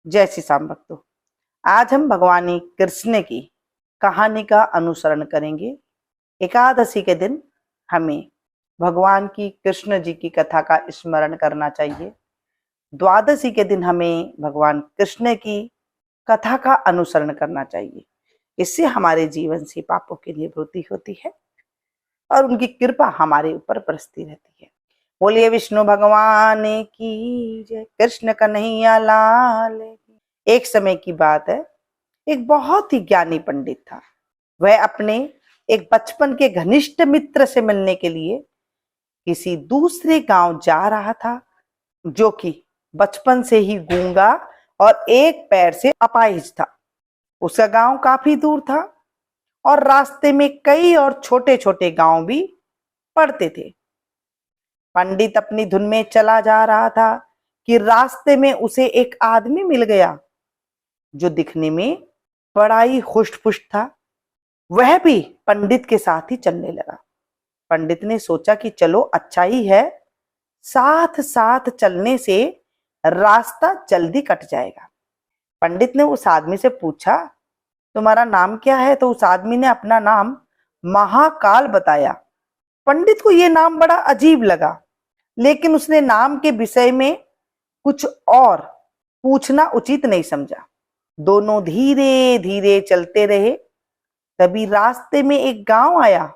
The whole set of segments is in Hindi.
जय श्री श्याम भक्तों। आज हम भगवान कृष्ण की कहानी का अनुसरण करेंगे। एकादशी के दिन हमें भगवान की कृष्ण जी की कथा का स्मरण करना चाहिए। द्वादशी के दिन हमें भगवान कृष्ण की कथा का अनुसरण करना चाहिए। इससे हमारे जीवन से पापों की निवृत्ति होती है और उनकी कृपा हमारे ऊपर बरसती रहती है। बोलिए विष्णु भगवान की जय, कृष्ण कन्हैया लाल की। एक समय की बात है, एक बहुत ही ज्ञानी पंडित था। वह अपने एक बचपन के घनिष्ठ मित्र से मिलने के लिए किसी दूसरे गांव जा रहा था, जो कि बचपन से ही गूंगा और एक पैर से अपाहिज था। उसका गांव काफी दूर था और रास्ते में कई और छोटे छोटे गांव भी पड़ते थे। पंडित अपनी धुन में चला जा रहा था कि रास्ते में उसे एक आदमी मिल गया जो दिखने में बड़ा ही हुष्ट-पुष्ट था। वह भी पंडित के साथ ही चलने लगा। पंडित ने सोचा कि चलो अच्छा ही है, साथ साथ चलने से रास्ता जल्दी कट जाएगा। पंडित ने उस आदमी से पूछा, तुम्हारा नाम क्या है? तो उस आदमी ने अपना नाम महाकाल बताया। पंडित को यह नाम बड़ा अजीब लगा, लेकिन उसने नाम के विषय में कुछ और पूछना उचित नहीं समझा। दोनों धीरे धीरे चलते रहे। तभी रास्ते में एक गांव आया।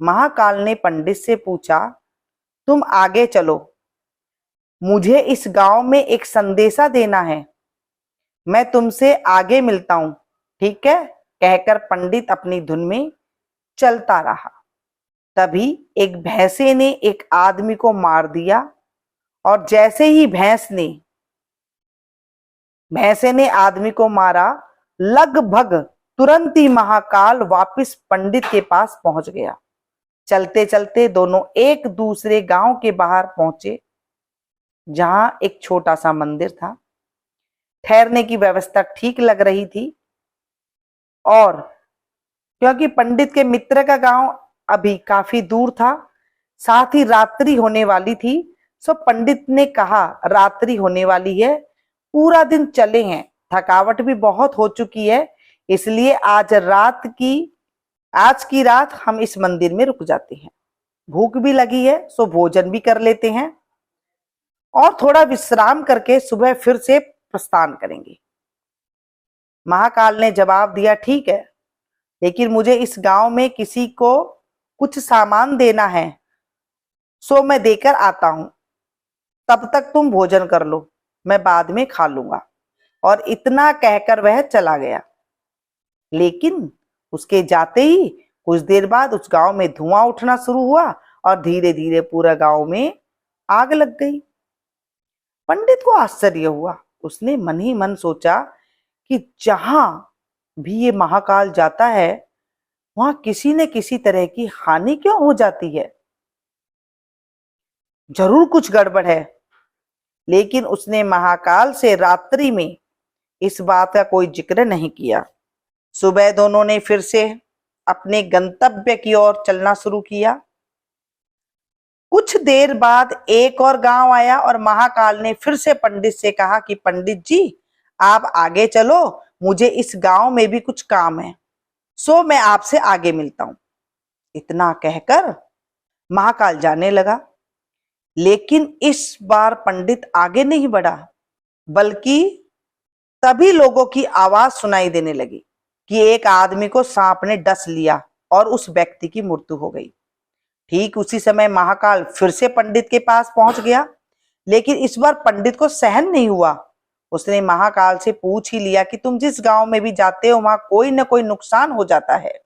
महाकाल ने पंडित से पूछा, तुम आगे चलो, मुझे इस गांव में एक संदेशा देना है, मैं तुमसे आगे मिलता हूं, ठीक है? कहकर पंडित अपनी धुन में चलता रहा। तभी एक भैंसे ने एक आदमी को मार दिया और जैसे ही भैंसे ने आदमी को मारा, लगभग तुरंत ही महाकाल वापस पंडित के पास पहुंच गया। चलते चलते दोनों एक दूसरे गांव के बाहर पहुंचे, जहां एक छोटा सा मंदिर था। ठहरने की व्यवस्था ठीक लग रही थी और क्योंकि पंडित के मित्र का गांव अभी काफी दूर था, साथ ही रात्रि होने वाली थी, सो पंडित ने कहा रात्रि होने वाली है, पूरा दिन चले हैं, थकावट भी बहुत हो चुकी है, इसलिए आज की रात हम इस मंदिर में रुक जाते हैं। भूख भी लगी है, सो भोजन भी कर लेते हैं और थोड़ा विश्राम करके सुबह फिर से प्रस्थान करेंगे। महाकाल ने जवाब दिया, ठीक है, लेकिन मुझे इस गांव में किसी को कुछ सामान देना है, सो मैं देकर आता हूं, तब तक तुम भोजन कर लो, मैं बाद में खा लूंगा। और इतना कहकर वह चला गया। लेकिन उसके जाते ही कुछ देर बाद उस गांव में धुआं उठना शुरू हुआ और धीरे धीरे पूरा गांव में आग लग गई। पंडित को आश्चर्य हुआ। उसने मन ही मन सोचा कि जहां भी ये महाकाल जाता है, वहां किसी न किसी तरह की हानि क्यों हो जाती है, जरूर कुछ गड़बड़ है। लेकिन उसने महाकाल से रात्रि में इस बात का कोई जिक्र नहीं किया। सुबह दोनों ने फिर से अपने गंतव्य की ओर चलना शुरू किया। कुछ देर बाद एक और गांव आया और महाकाल ने फिर से पंडित से कहा कि पंडित जी, आप आगे चलो, मुझे इस गांव में भी कुछ काम है, सो मैं आपसे आगे मिलता हूं। इतना कहकर महाकाल जाने लगा। लेकिन इस बार पंडित आगे नहीं बढ़ा, बल्कि तभी लोगों की आवाज सुनाई देने लगी कि एक आदमी को सांप ने डस लिया और उस व्यक्ति की मृत्यु हो गई। ठीक उसी समय महाकाल फिर से पंडित के पास पहुंच गया, लेकिन इस बार पंडित को सहन नहीं हुआ। उसने महाकाल से पूछ ही लिया कि तुम जिस गांव में भी जाते हो, वहां कोई ना कोई नुकसान हो जाता है,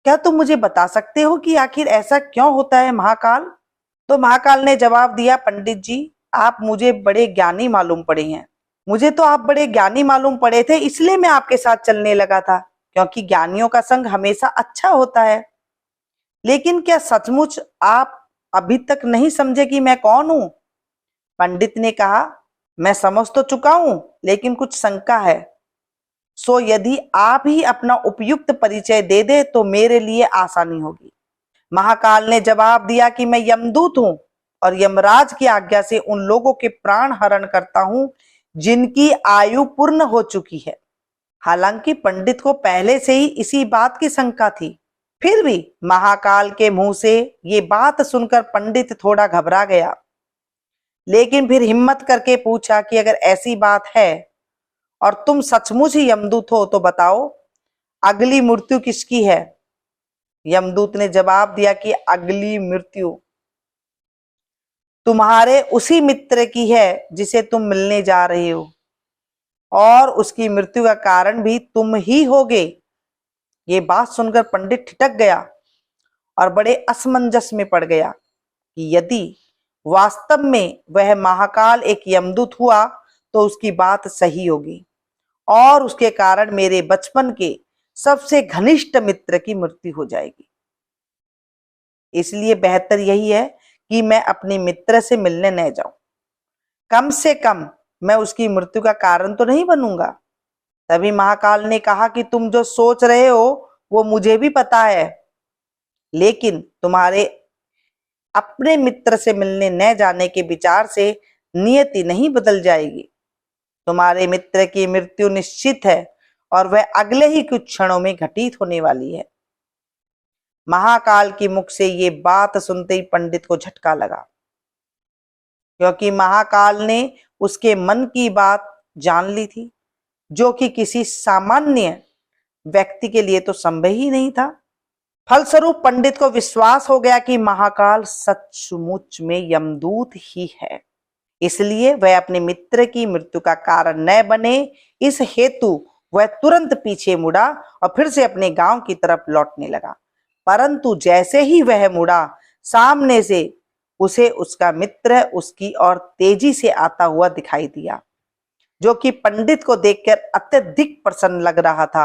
क्या तुम मुझे बता सकते हो कि आखिर ऐसा क्यों होता है महाकाल? तो महाकाल ने जवाब दिया, पंडित जी, आप मुझे बड़े ज्ञानी मालूम पड़े हैं। मुझे तो आप बड़े ज्ञानी मालूम पड़े थे, इसलिए मैं आपके साथ चलने लगा था, क्योंकि ज्ञानियों का संग हमेशा अच्छा होता है। लेकिन क्या सचमुच आप अभी तक नहीं समझे कि मैं कौन हूं? पंडित ने कहा, मैं समझ तो चुका हूं, लेकिन कुछ शंका है, सो यदि आप ही अपना उपयुक्त परिचय दे दे तो मेरे लिए आसानी होगी। महाकाल ने जवाब दिया कि मैं यमदूत हूं और यमराज की आज्ञा से उन लोगों के प्राण हरण करता हूं जिनकी आयु पूर्ण हो चुकी है। हालांकि पंडित को पहले से ही इसी बात की शंका थी, फिर भी महाकाल के मुंह से ये बात सुनकर पंडित थोड़ा घबरा गया, लेकिन फिर हिम्मत करके पूछा कि अगर ऐसी बात है और तुम सचमुच ही यमदूत हो तो बताओ, अगली मृत्यु किसकी है? यमदूत ने जवाब दिया कि अगली मृत्यु तुम्हारे उसी मित्र की है जिसे तुम मिलने जा रहे हो, और उसकी मृत्यु का कारण भी तुम ही होगे। ये बात सुनकर पंडित ठिठक गया और बड़े असमंजस में पड़ गया कि यदि वास्तव में वह महाकाल एक यमदूत हुआ तो उसकी बात सही होगी और उसके कारण मेरे बचपन के सबसे घनिष्ठ मित्र की मृत्यु हो जाएगी। इसलिए बेहतर यही है कि मैं अपने मित्र से मिलने न जाऊं। कम से कम मैं उसकी मृत्यु का कारण तो नहीं बनूंगा। तभी महाकाल ने कहा कि तुम जो सोच रहे हो वो मुझे भी पता है, लेकिन तुम्हारे अपने मित्र से मिलने न जाने के विचार से नियति नहीं बदल जाएगी। तुम्हारे मित्र की मृत्यु निश्चित है और वह अगले ही कुछ क्षणों में घटित होने वाली है। महाकाल की मुख से ये बात सुनते ही पंडित को झटका लगा, क्योंकि महाकाल ने उसके मन की बात जान ली थी, जो कि किसी सामान्य व्यक्ति के लिए तो संभव ही नहीं था। फलस्वरूप पंडित को विश्वास हो गया कि महाकाल सचमुच में यमदूत ही है। इसलिए वह अपने मित्र की मृत्यु का कारण न बने, इस हेतु वह तुरंत पीछे मुड़ा और फिर से अपने गांव की तरफ लौटने लगा। परंतु जैसे ही वह मुड़ा, सामने से उसे उसका मित्र उसकी ओर तेजी से आता हुआ दिखाई दिया, जो कि पंडित को देखकर अत्यधिक प्रसन्न लग रहा था।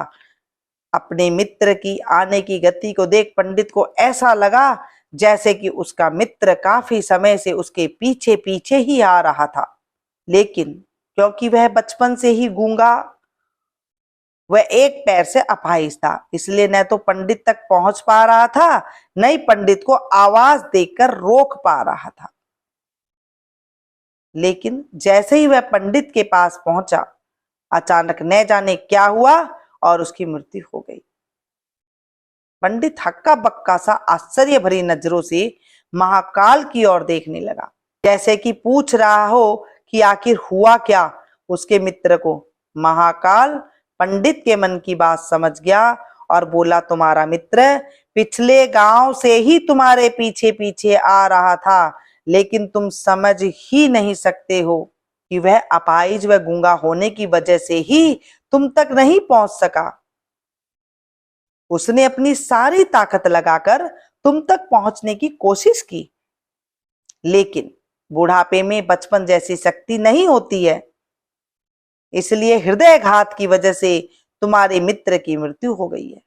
अपने मित्र की आने की गति को देख पंडित को ऐसा लगा जैसे कि उसका मित्र काफी समय से उसके पीछे पीछे ही आ रहा था। लेकिन क्योंकि वह बचपन से ही गूंगा, वह एक पैर से अपाहिज था, इसलिए न तो पंडित तक पहुंच पा रहा था, न ही पंडित को आवाज देकर रोक पा रहा था। लेकिन जैसे ही वह पंडित के पास पहुंचा, अचानक न जाने क्या हुआ और उसकी मृत्यु हो गई। पंडित हक्का बक्का सा आश्चर्य भरी नजरों से महाकाल की ओर देखने लगा, जैसे कि पूछ रहा हो कि आखिर हुआ क्या उसके मित्र को। महाकाल पंडित के मन की बात समझ गया और बोला, तुम्हारा मित्र पिछले गांव से ही तुम्हारे पीछे पीछे आ रहा था, लेकिन तुम समझ ही नहीं सकते हो कि वह अपाहिज व गूंगा होने की वजह से ही तुम तक नहीं पहुंच सका। उसने अपनी सारी ताकत लगाकर तुम तक पहुंचने की कोशिश की, लेकिन बुढ़ापे में बचपन जैसी शक्ति नहीं होती है, इसलिए हृदयघात की वजह से तुम्हारे मित्र की मृत्यु हो गई है।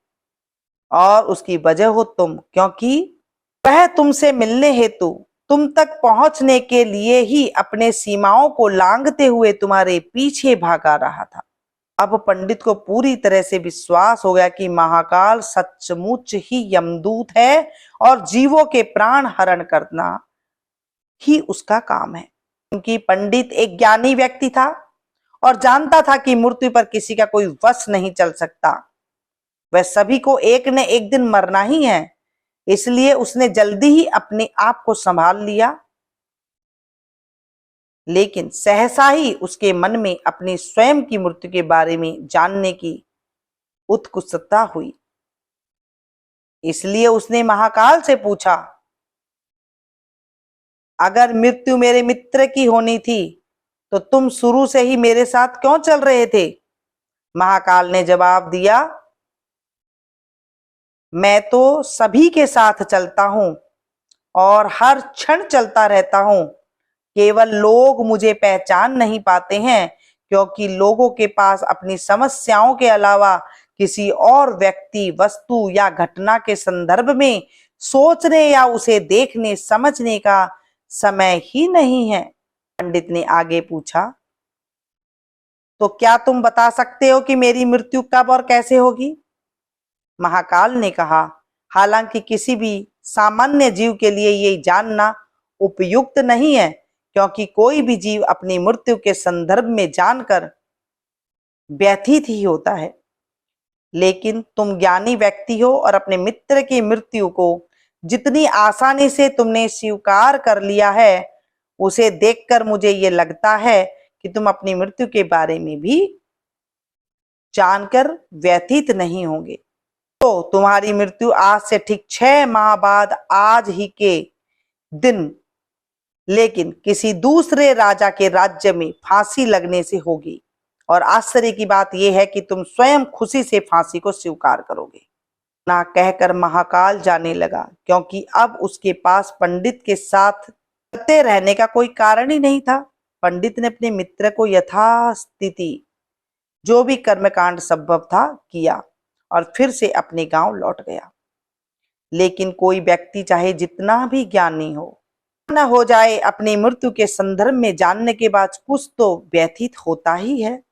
और उसकी वजह हो तुम, क्योंकि वह तुमसे मिलने हेतु तुम तक पहुंचने के लिए ही अपने सीमाओं को लांघते हुए तुम्हारे पीछे भागा रहा था। अब पंडित को पूरी तरह से विश्वास हो गया कि महाकाल सचमुच ही यमदूत है और जीवों के प्राण हरण करना ही उसका काम है। क्योंकि पंडित एक ज्ञानी व्यक्ति था और जानता था कि मृत्यु पर किसी का कोई वश नहीं चल सकता, वह सभी को एक न एक दिन मरना ही है। इसलिए उसने जल्दी ही अपने आप को संभाल लिया, लेकिन सहसा ही उसके मन में अपनी स्वयं की मृत्यु के बारे में जानने की उत्सुकता हुई। इसलिए उसने महाकाल से पूछा, अगर मृत्यु मेरे मित्र की होनी थी तो तुम शुरू से ही मेरे साथ क्यों चल रहे थे? महाकाल ने जवाब दिया, मैं तो सभी के साथ चलता हूं और हर क्षण चलता रहता हूं। केवल लोग मुझे पहचान नहीं पाते हैं, क्योंकि लोगों के पास अपनी समस्याओं के अलावा किसी और व्यक्ति, वस्तु या घटना के संदर्भ में सोचने या उसे देखने समझने का समय ही नहीं है। पंडित ने आगे पूछा, तो क्या तुम बता सकते हो कि मेरी मृत्यु कब और कैसे होगी? महाकाल ने कहा, हालांकि किसी भी सामान्य जीव के लिए ये जानना उपयुक्त नहीं है क्योंकि कोई भी जीव अपनी मृत्यु के संदर्भ में जानकर व्यथित ही होता है। लेकिन तुम ज्ञानी व्यक्ति हो और अपने मित्र की मृत्यु को जितनी आसानी से तुमने स्वीकार कर लिया है, उसे देखकर मुझे ये लगता है कि तुम अपनी मृत्यु के बारे में भी जानकर व्यथित नहीं होंगे। तो तुम्हारी मृत्यु आज से ठीक 6 माह बाद आज ही के दिन, लेकिन किसी दूसरे राजा के राज्य में फांसी लगने से होगी। और आश्चर्य की बात यह है कि तुम स्वयं खुशी से फांसी को स्वीकार करोगे। ना कहकर महाकाल जाने लगा, क्योंकि अब उसके पास पंडित के साथ करते रहने का कोई कारण ही नहीं था। पंडित ने अपने मित्र को यथास्थिति जो भी कर्मकांड संभव था किया और फिर से अपने गांव लौट गया। लेकिन कोई व्यक्ति चाहे जितना भी ज्ञानी हो, न हो जाए, अपनी मृत्यु के संदर्भ में जानने के बाद कुछ तो व्यथित होता ही है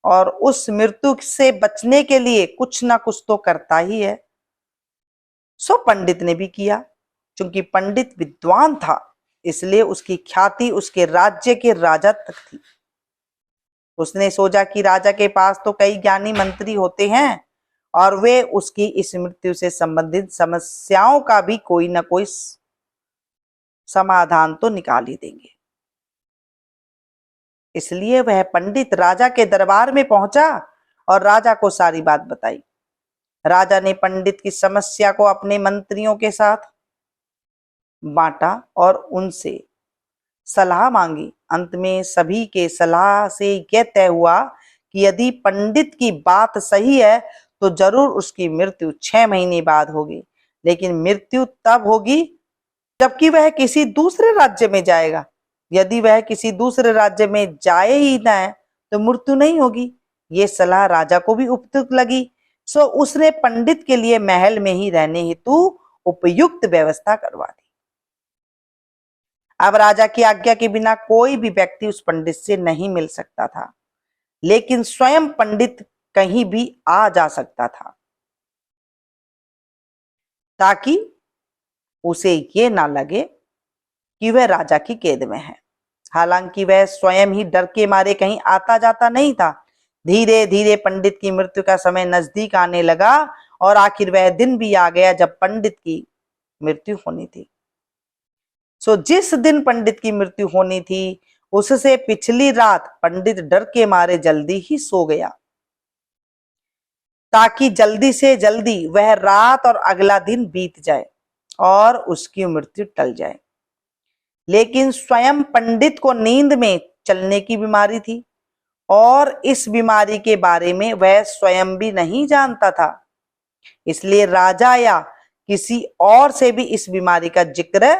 और उस मृत्यु से बचने के लिए कुछ ना कुछ तो करता ही है। सो पंडित ने भी किया। क्योंकि पंडित विद्वान था, इसलिए उसकी ख्याति उसके राज्य के राजा तक थी। उसने सोचा कि राजा के पास तो कई ज्ञानी मंत्री होते हैं और वे उसकी इस मृत्यु से संबंधित समस्याओं का भी कोई ना कोई समाधान तो निकाल ही देंगे। इसलिए वह पंडित राजा के दरबार में पहुंचा और राजा को सारी बात बताई। राजा ने पंडित की समस्या को अपने मंत्रियों के साथ बांटा और उनसे सलाह मांगी। अंत में सभी के सलाह से यह तय हुआ कि यदि पंडित की बात सही है तो जरूर उसकी मृत्यु 6 महीने बाद होगी। लेकिन मृत्यु तब होगी जबकि वह किसी दूसरे राज्य में जाएगा। यदि वह किसी दूसरे राज्य में जाए ही ना तो मृत्यु नहीं होगी। ये सलाह राजा को भी उपयुक्त लगी। सो उसने पंडित के लिए महल में ही रहने हेतु उपयुक्त व्यवस्था करवा दी। अब राजा की आज्ञा के बिना कोई भी व्यक्ति उस पंडित से नहीं मिल सकता था, लेकिन स्वयं पंडित कहीं भी आ जा सकता था ताकि उसे ये ना लगे कि वह राजा की कैद में है। हालांकि वह स्वयं ही डर के मारे कहीं आता जाता नहीं था। धीरे धीरे पंडित की मृत्यु का समय नजदीक आने लगा और आखिर वह दिन भी आ गया जब पंडित की मृत्यु होनी थी। सो जिस दिन पंडित की मृत्यु होनी थी उससे पिछली रात पंडित डर के मारे जल्दी ही सो गया ताकि जल्दी से जल्दी वह रात और अगला दिन बीत जाए और उसकी मृत्यु टल जाए। लेकिन स्वयं पंडित को नींद में चलने की बीमारी थी और इस बीमारी के बारे में वह स्वयं भी नहीं जानता था। इसलिए राजा या किसी और से भी इस बीमारी का जिक्र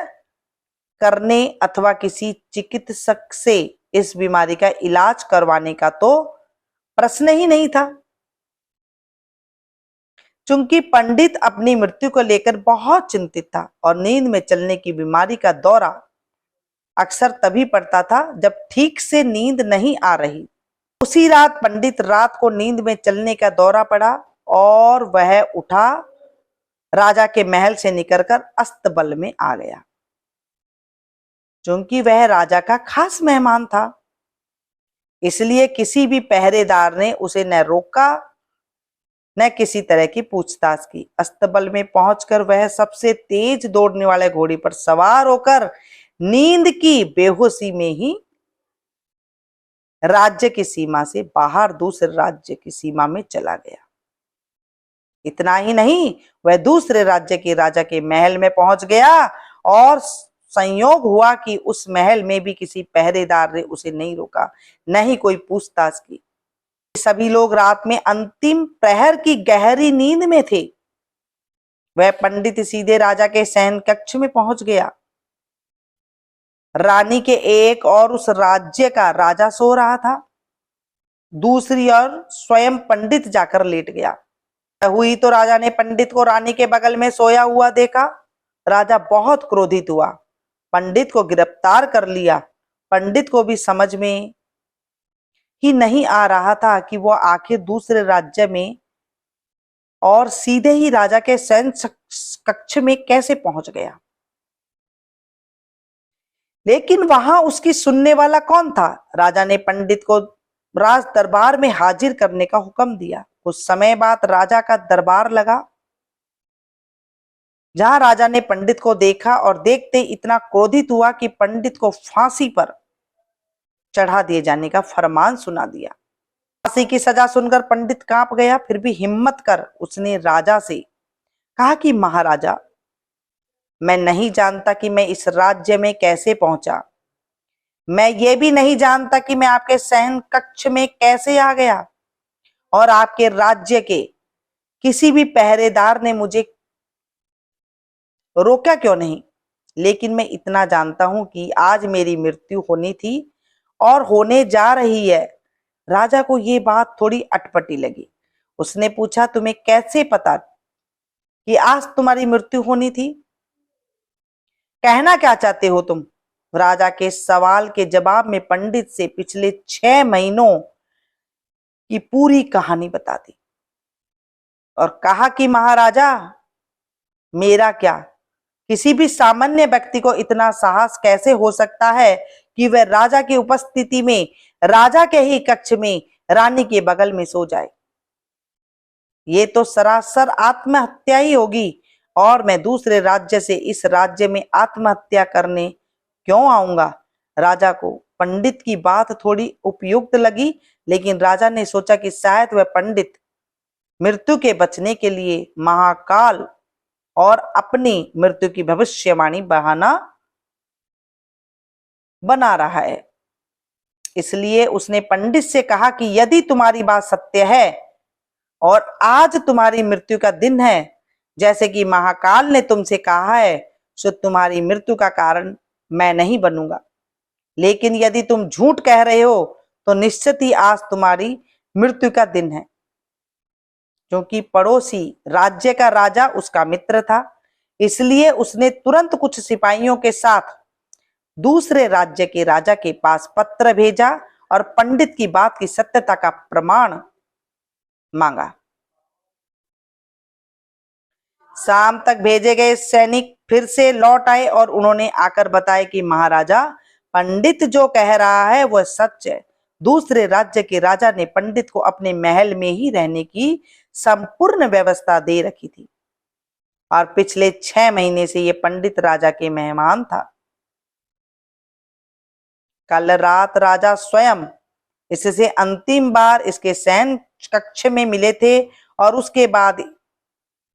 करने अथवा किसी चिकित्सक से इस बीमारी का इलाज करवाने का तो प्रश्न ही नहीं था। चूंकि पंडित अपनी मृत्यु को लेकर बहुत चिंतित था और नींद में चलने की बीमारी का दौरा अक्सर तभी पड़ता था जब ठीक से नींद नहीं आ रही। उसी रात पंडित रात को नींद में चलने का दौरा पड़ा और वह उठा, राजा के महल से निकलकर अस्तबल में आ गया। क्योंकि वह राजा का खास मेहमान था, इसलिए किसी भी पहरेदार ने उसे न रोका न किसी तरह की पूछताछ की। अस्तबल में पहुंचकर वह सबसे तेज दौड़ने वाले घोड़े पर सवार होकर नींद की बेहोशी में ही राज्य की सीमा से बाहर दूसरे राज्य की सीमा में चला गया। इतना ही नहीं, वह दूसरे राज्य के राजा के महल में पहुंच गया और संयोग हुआ कि उस महल में भी किसी पहरेदार ने उसे नहीं रोका, न ही कोई पूछताछ की। सभी लोग रात में अंतिम प्रहर की गहरी नींद में थे। वह पंडित सीधे राजा के शयन कक्ष में पहुंच गया। रानी के एक और उस राज्य का राजा सो रहा था, दूसरी ओर स्वयं पंडित जाकर लेट गया। हुई तो राजा ने पंडित को रानी के बगल में सोया हुआ देखा। राजा बहुत क्रोधित हुआ, पंडित को गिरफ्तार कर लिया। पंडित को भी समझ में ही नहीं आ रहा था कि वो आखिर दूसरे राज्य में और सीधे ही राजा के शयन कक्ष में कैसे पहुंच गया। लेकिन वहां उसकी सुनने वाला कौन था? राजा ने पंडित को राज दरबार में हाजिर करने का हुक्म दिया। कुछ समय बाद राजा का दरबार लगा, जहां राजा ने पंडित को देखा और देखते इतना क्रोधित हुआ कि पंडित को फांसी पर चढ़ा दिए जाने का फरमान सुना दिया। फांसी की सजा सुनकर पंडित कांप गया, फिर भी हिम्मत कर उसने राजा से कहा कि महाराजा, मैं नहीं जानता कि मैं इस राज्य में कैसे पहुंचा। मैं ये भी नहीं जानता कि मैं आपके शयन कक्ष में कैसे आ गया और आपके राज्य के किसी भी पहरेदार ने मुझे रोका क्यों नहीं। लेकिन मैं इतना जानता हूं कि आज मेरी मृत्यु होनी थी और होने जा रही है। राजा को ये बात थोड़ी अटपटी लगी। उसने पूछा, तुम्हें कैसे पता कि आज तुम्हारी मृत्यु होनी थी? कहना क्या चाहते हो तुम? राजा के सवाल के जवाब में पंडित से पिछले 6 महीनों की पूरी कहानी बता दी और कहा कि महाराजा, मेरा क्या, किसी भी सामान्य व्यक्ति को इतना साहस कैसे हो सकता है कि वह राजा की उपस्थिति में राजा के ही कक्ष में रानी के बगल में सो जाए? ये तो सरासर आत्महत्या ही होगी और मैं दूसरे राज्य से इस राज्य में आत्महत्या करने क्यों आऊंगा? राजा को पंडित की बात थोड़ी उपयुक्त लगी, लेकिन राजा ने सोचा कि शायद वह पंडित मृत्यु के बचने के लिए महाकाल और अपनी मृत्यु की भविष्यवाणी बहाना बना रहा है। इसलिए उसने पंडित से कहा कि यदि तुम्हारी बात सत्य है और आज तुम्हारी मृत्यु का दिन है, जैसे कि महाकाल ने तुमसे कहा है, तो तुम्हारी मृत्यु का कारण मैं नहीं बनूंगा। लेकिन यदि तुम झूठ कह रहे हो तो निश्चित ही आज तुम्हारी मृत्यु का दिन है। क्योंकि पड़ोसी राज्य का राजा उसका मित्र था, इसलिए उसने तुरंत कुछ सिपाहियों के साथ दूसरे राज्य के राजा के पास पत्र भेजा और पंडित की बात की सत्यता का प्रमाण मांगा। शाम तक भेजे गए सैनिक फिर से लौट आए और उन्होंने आकर बताया कि महाराजा, पंडित जो कह रहा है वह सच है। दूसरे राज्य के राजा ने पंडित को अपने महल में ही रहने की संपूर्ण व्यवस्था दे रखी थी और पिछले 6 महीने से ये पंडित राजा के मेहमान था। कल रात राजा स्वयं इससे अंतिम बार इसके शयन कक्ष में मिले थे और उसके बाद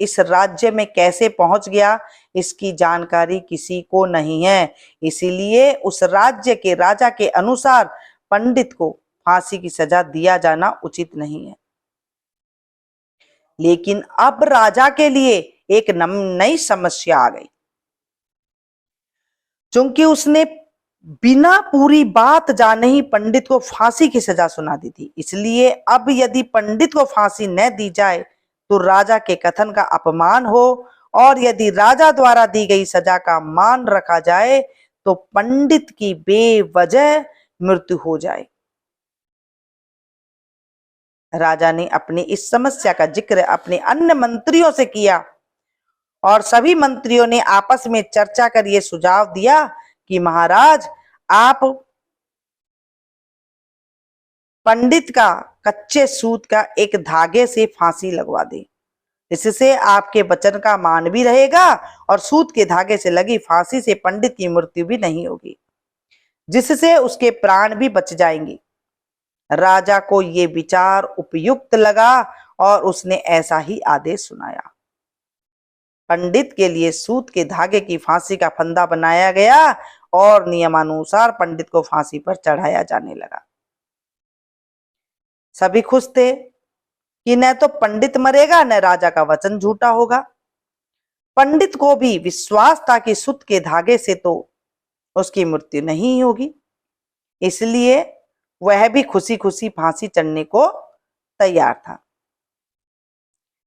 इस राज्य में कैसे पहुंच गया इसकी जानकारी किसी को नहीं है। इसीलिए उस राज्य के राजा के अनुसार पंडित को फांसी की सजा दिया जाना उचित नहीं है। लेकिन अब राजा के लिए एक नई समस्या आ गई। क्योंकि उसने बिना पूरी बात जाने ही पंडित को फांसी की सजा सुना दी थी, इसलिए अब यदि पंडित को फांसी न दी जाए तो राजा के कथन का अपमान हो और यदि राजा द्वारा दी गई सजा का मान रखा जाए तो पंडित की बेवजह मृत्यु हो जाए। राजा ने अपनी इस समस्या का जिक्र अपने अन्य मंत्रियों से किया और सभी मंत्रियों ने आपस में चर्चा कर यह सुझाव दिया कि महाराज, आप पंडित का कच्चे सूत का एक धागे से फांसी लगवा दें। इससे आपके वचन का मान भी रहेगा और सूत के धागे से लगी फांसी से पंडित की मृत्यु भी नहीं होगी, जिससे उसके प्राण भी बच जाएंगे। राजा को ये विचार उपयुक्त लगा और उसने ऐसा ही आदेश सुनाया। पंडित के लिए सूत के धागे की फांसी का फंदा बनाया गया और नियमानुसार पंडित को फांसी पर चढ़ाया जाने लगा। सभी खुश थे कि न तो पंडित मरेगा न राजा का वचन झूठा होगा। पंडित को भी विश्वास था कि सूत के धागे से तो उसकी मृत्यु नहीं होगी, इसलिए वह भी खुशी खुशी फांसी चढ़ने को तैयार था,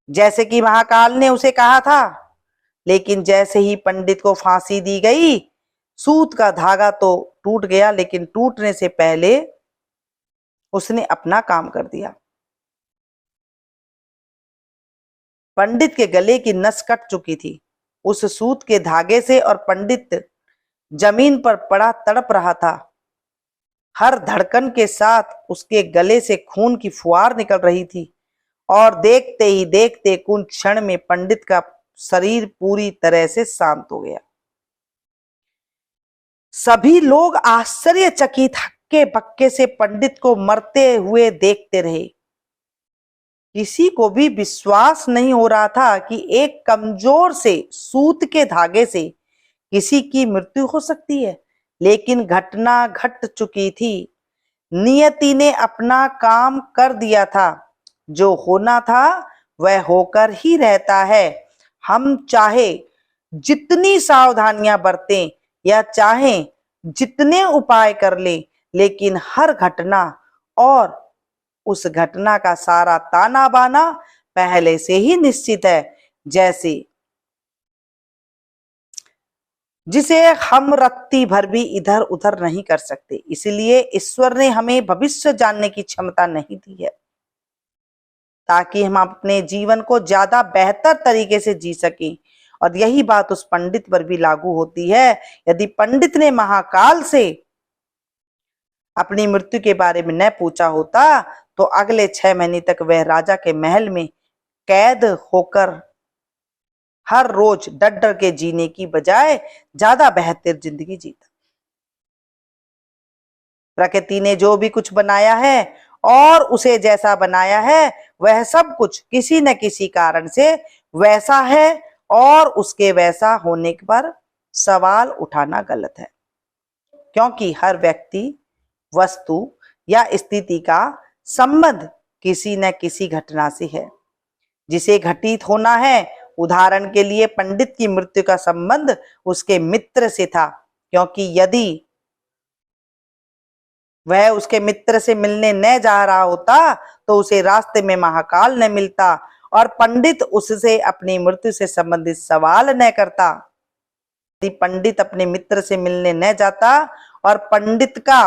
जैसे कि महाकाल ने उसे कहा था। लेकिन जैसे ही पंडित को फांसी दी गई, सूत का धागा तो टूट गया, लेकिन टूटने से पहले उसने अपना काम कर दिया। पंडित के गले की नस कट चुकी थी उस सूत के धागे से और पंडित जमीन पर पड़ा तड़प रहा था। हर धड़कन के साथ उसके गले से खून की फुहार निकल रही थी और देखते ही देखते कुछ क्षण में पंडित का शरीर पूरी तरह से शांत हो गया। सभी लोग आश्चर्यचकित हक्के बक्के से पंडित को मरते हुए देखते रहे। किसी को भी विश्वास नहीं हो रहा था कि एक कमजोर से सूत के धागे से किसी की मृत्यु हो सकती है, लेकिन घटना घट चुकी थी। नियति ने अपना काम कर दिया था। जो होना था वह होकर ही रहता है। हम चाहे जितनी सावधानियां बरतें या चाहें जितने उपाय कर लें, लेकिन हर घटना और उस घटना का सारा ताना बाना पहले से ही निश्चित है, जैसे जिसे हम रत्ती भर भी इधर उधर नहीं कर सकते। इसलिए ईश्वर ने हमें भविष्य जानने की क्षमता नहीं दी है, ताकि हम अपने जीवन को ज्यादा बेहतर तरीके से जी सकें। और यही बात उस पंडित पर भी लागू होती है। यदि पंडित ने महाकाल से अपनी मृत्यु के बारे में न पूछा होता तो अगले 6 महीने तक वह राजा के महल में कैद होकर हर रोज डर डर के जीने की बजाय ज्यादा बेहतर जिंदगी जीता। प्रकृति ने जो भी कुछ बनाया है और उसे जैसा बनाया है वह सब कुछ किसी न किसी कारण से वैसा है, और उसके वैसा होने पर सवाल उठाना गलत है, क्योंकि हर व्यक्ति, वस्तु या स्थिति का संबंध किसी न किसी घटना से है जिसे घटित होना है। उदाहरण के लिए पंडित की मृत्यु का संबंध उसके मित्र से था, क्योंकि यदि वह उसके मित्र से मिलने न जा रहा होता तो उसे रास्ते में महाकाल न मिलता और पंडित उससे अपनी मृत्यु से संबंधित सवाल न करता। यदि पंडित अपने मित्र से मिलने न जाता और पंडित का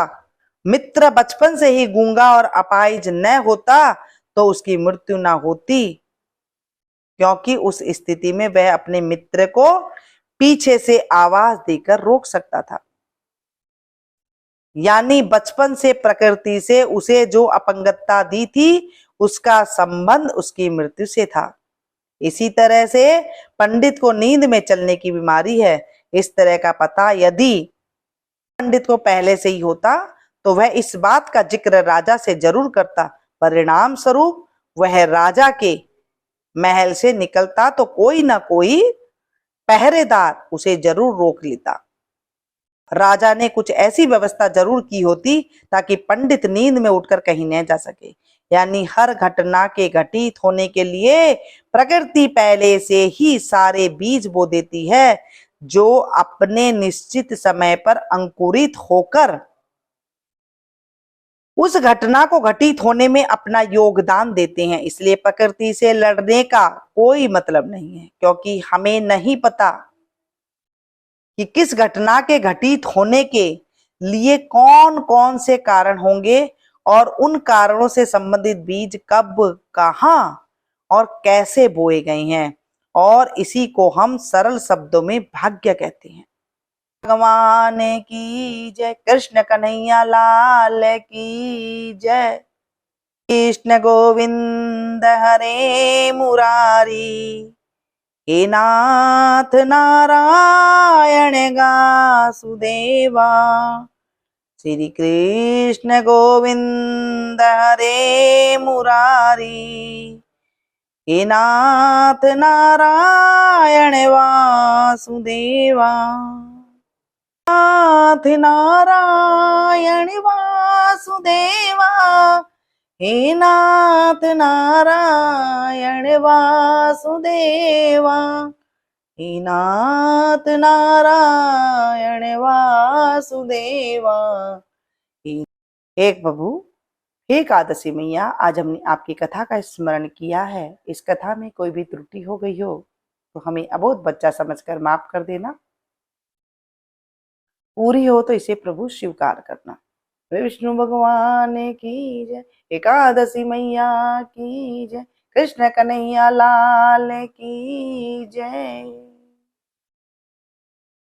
मित्र बचपन से ही गूंगा और अपाहिज न होता तो उसकी मृत्यु न होती, क्योंकि उस स्थिति में वह अपने मित्र को पीछे से आवाज देकर रोक सकता था। यानी बचपन से प्रकृति से उसे जो अपंगतता दी थी उसका संबंध उसकी मृत्यु से था। इसी तरह से पंडित को नींद में चलने की बीमारी है। इस तरह का पता यदि पंडित को पहले से ही होता तो वह इस बात का जिक्र राजा से जरूर करता। परिणाम स्वरूप वह राजा के महल से निकलता तो कोई ना कोई पहरेदार उसे जरूर रोक लेता। राजा ने कुछ ऐसी व्यवस्था जरूर की होती ताकि पंडित नींद में उठकर कहीं न जा सके। यानी हर घटना के घटित होने के लिए प्रकृति पहले से ही सारे बीज बो देती है, जो अपने निश्चित समय पर अंकुरित होकर उस घटना को घटित होने में अपना योगदान देते हैं। इसलिए प्रकृति से लड़ने का कोई मतलब नहीं है, क्योंकि हमें नहीं पता कि किस घटना के घटित होने के लिए कौन कौन से कारण होंगे और उन कारणों से संबंधित बीज कब, कहाँ और कैसे बोए गए हैं, और इसी को हम सरल शब्दों में भाग्य कहते हैं। भगवान की जय, कृष्ण कन्हैया लाल की जय। कृष्ण गोविंद हरे मुरारी, हे नाथ नारायण वासुदेवा। श्री कृष्ण गोविंद हरे मुरारी, हे नाथ नारायण वासुदेवा। नाथ नारायण वासुदेवा, हे नाथ नारायण वासुदेवा, हे नाथ नारायण वासुदेवा। एक प्रभु, हे एकादशी मैया, आज हमने आपकी कथा का स्मरण किया है। इस कथा में कोई भी त्रुटि हो गई हो तो हमें अबोध बच्चा समझकर माफ कर देना। पूरी हो तो इसे प्रभु स्वीकार करना। विष्णु भगवान की जय, एकादशी मैया की जय, कृष्ण कन्हैया लाल की जय।